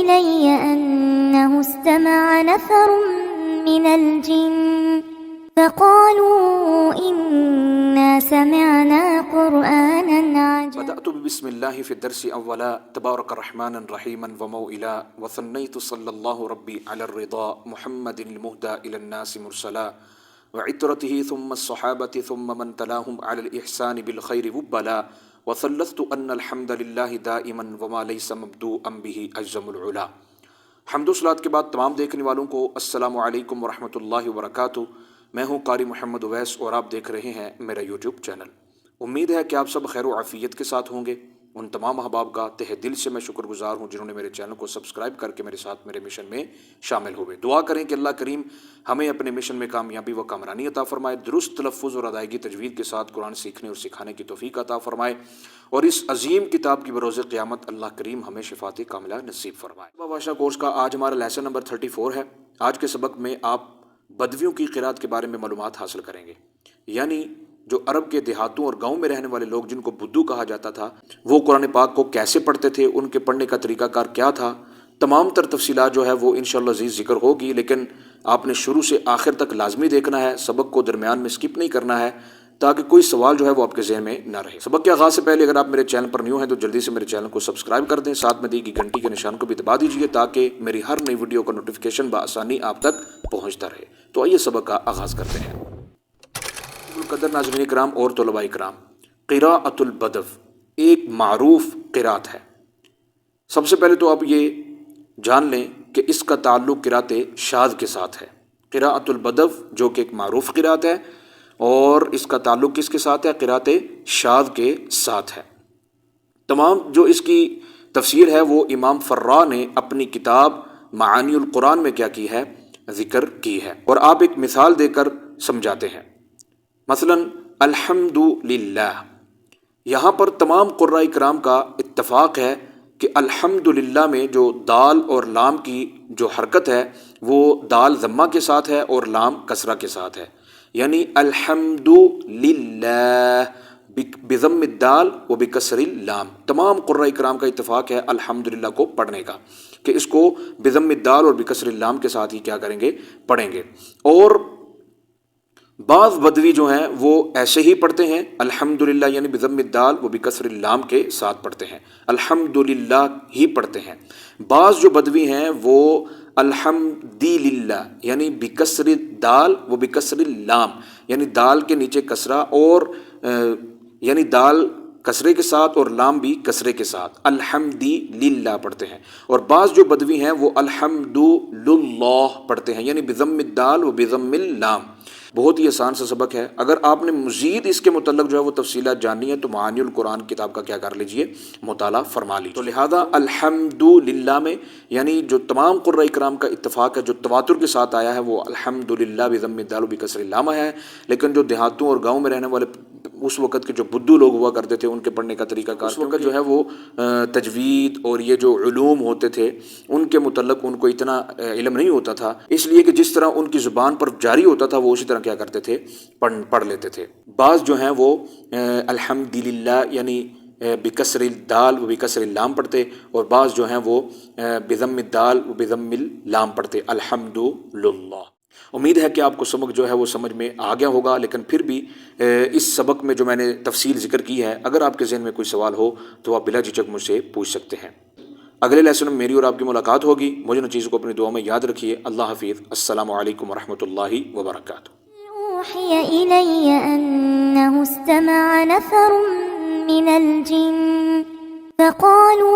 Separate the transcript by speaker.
Speaker 1: إلي أنه استمع نفر من الجن فقالوا إنا سمعنا قرآنا عجبا.
Speaker 2: بدأت بسم الله في الدرس أولا تبارك رحمانا رحيما وموئلا وثنيت صلى الله ربي على الرضا محمد المهدى إلى الناس مرسلا وعترته ثم الصحابة ثم من تلاهم على الإحسان بالخير وبلا وثلثت أن الحمد لله دائما وما ليس مبدوءا به أجزم العلا. حمد و صلات کے بعد تمام دیکھنے والوں کو السلام علیکم ورحمۃ اللہ وبرکاتہ. میں ہوں قاری محمد اویس اور آپ دیکھ رہے ہیں میرا یوٹیوب چینل. امید ہے کہ آپ سب خیر و عافیت کے ساتھ ہوں گے. ان تمام احباب کا تہ دل سے میں شکر گزار ہوں جنہوں نے میرے چینل کو سبسکرائب کر کے میرے ساتھ میرے مشن میں شامل ہوئے. دعا کریں کہ اللہ کریم ہمیں اپنے مشن میں کامیابی و کامرانی عطا فرمائے, درست تلفظ اور ادائیگی تجوید کے ساتھ قرآن سیکھنے اور سکھانے کی توفیق عطا فرمائے, اور اس عظیم کتاب کی بروز قیامت اللہ کریم ہمیں شفاعت کاملہ نصیب فرمائے. باشا کورس کا آج ہمارا لیسن نمبر 34 ہے. آج کے سبق میں آپ بدویوں کی قرات کے بارے میں معلومات حاصل کریں گے. یعنی جو عرب کے دیہاتوں اور گاؤں میں رہنے والے لوگ جن کو بدو کہا جاتا تھا, وہ قرآن پاک کو کیسے پڑھتے تھے, ان کے پڑھنے کا طریقہ کار کیا تھا, تمام تر تفصیلات جو ہے وہ انشاءاللہ عزیز ذکر ہوگی. لیکن آپ نے شروع سے آخر تک لازمی دیکھنا ہے, سبق کو درمیان میں سکپ نہیں کرنا ہے تاکہ کوئی سوال جو ہے وہ آپ کے ذہن میں نہ رہے. سبق کے آغاز سے پہلے اگر آپ میرے چینل پر نیو ہیں تو جلدی سے میرے چینل کو سبسکرائب کر دیں, ساتھ میں دی گئی گھنٹی کے نشان کو بھی دبا دیجیے تاکہ میری ہر نئی ویڈیو کا نوٹیفیکیشن بآسانی آپ تک پہنچتا رہے. تو آئیے سبق کا آغاز کرتے ہیں. قدر ناظرین کرام اور طلباء کرام, قراءۃ البدو ایک معروف قرات ہے. سب سے پہلے تو آپ یہ جان لیں کہ اس کا تعلق قرات شاذ کے ساتھ ہے. قراءۃ البدو جو کہ ایک معروف قرات ہے, اور اس کا تعلق کس کے ساتھ ہے؟ قرات شاذ کے ساتھ ہے. تمام جو اس کی تفسیر ہے وہ امام فرا نے اپنی کتاب معانی القرآن میں کیا کی ہے؟ ذکر کی ہے, اور آپ ایک مثال دے کر سمجھاتے ہیں. مثلا الحمد للہ, یہاں پر تمام قراء کرام کا اتفاق ہے کہ الحمد للہ میں جو دال اور لام کی جو حرکت ہے وہ دال ضمہ کے ساتھ ہے اور لام کسرہ کے ساتھ ہے. یعنی الحمد للہ بضم الدال و بکسر اللام. تمام قراء کرام کا اتفاق ہے الحمد للہ کو پڑھنے کا, کہ اس کو بضم الدال اور بکسر اللام کے ساتھ ہی کیا کریں گے؟ پڑھیں گے. اور بعض بدوی جو ہیں وہ ایسے ہی پڑھتے ہیں الحمدللہ, یعنی بضم الدال و بکسر اللام کے ساتھ پڑھتے ہیں, الحمدللہ ہی پڑھتے ہیں. بعض جو بدوی ہیں وہ الحمدللہ یعنی بکسر الدال و بکسر اللام, یعنی دال کے نیچے کسرہ اور یعنی دال کسرے کے ساتھ اور لام بھی کسرے کے ساتھ الحمدللہ پڑھتے ہیں. اور بعض جو بدوی ہیں وہ الحمدللہ پڑھتے ہیں, یعنی بضم الدال و بضم اللام. بہت ہی آسان سا سبق ہے. اگر آپ نے مزید اس کے متعلق جو ہے وہ تفصیلات جاننی ہے تو معانی القرآن کتاب کا کیا کر لیجئے؟ مطالعہ فرما لیجئے. تو لہذا الحمدللہ میں یعنی جو تمام قراء کرام کا اتفاق ہے, جو تواتر کے ساتھ آیا ہے وہ الحمدللہ بضم الدال و بکسر اللام ہے. لیکن جو دیہاتوں اور گاؤں میں رہنے والے اس وقت کے جو بدو لوگ ہوا کرتے تھے ان کے پڑھنے کا طریقہ کار اس وقت جو ہے وہ تجوید اور یہ جو علوم ہوتے تھے ان کے متعلق ان کو اتنا علم نہیں ہوتا تھا, اس لیے کہ جس طرح ان کی زبان پر جاری ہوتا تھا وہ اسی طرح کیا کرتے تھے؟ پڑھ لیتے تھے. بعض جو ہیں وہ الحمدللہ یعنی بکسر الدال و بکسر اللام پڑھتے, اور بعض جو ہیں وہ بضم الدال و بضم اللام پڑھتے الحمدللہ. امید ہے کہ آپ کو سبق جو ہے وہ سمجھ میں آ گیا ہوگا. لیکن پھر بھی اس سبق میں جو میں نے تفصیل ذکر کی ہے, اگر آپ کے ذہن میں کوئی سوال ہو تو آپ بلا جھجک مجھ سے پوچھ سکتے ہیں. اگلے لیسن میں میری اور آپ کی ملاقات ہوگی. مجھے ان چیزوں کو اپنی دعا میں یاد رکھیے. اللہ حافظ. السلام علیکم ورحمۃ اللہ وبرکاتہ.
Speaker 1: أوحي إلي أنه استمع نفر من الجن فقالوا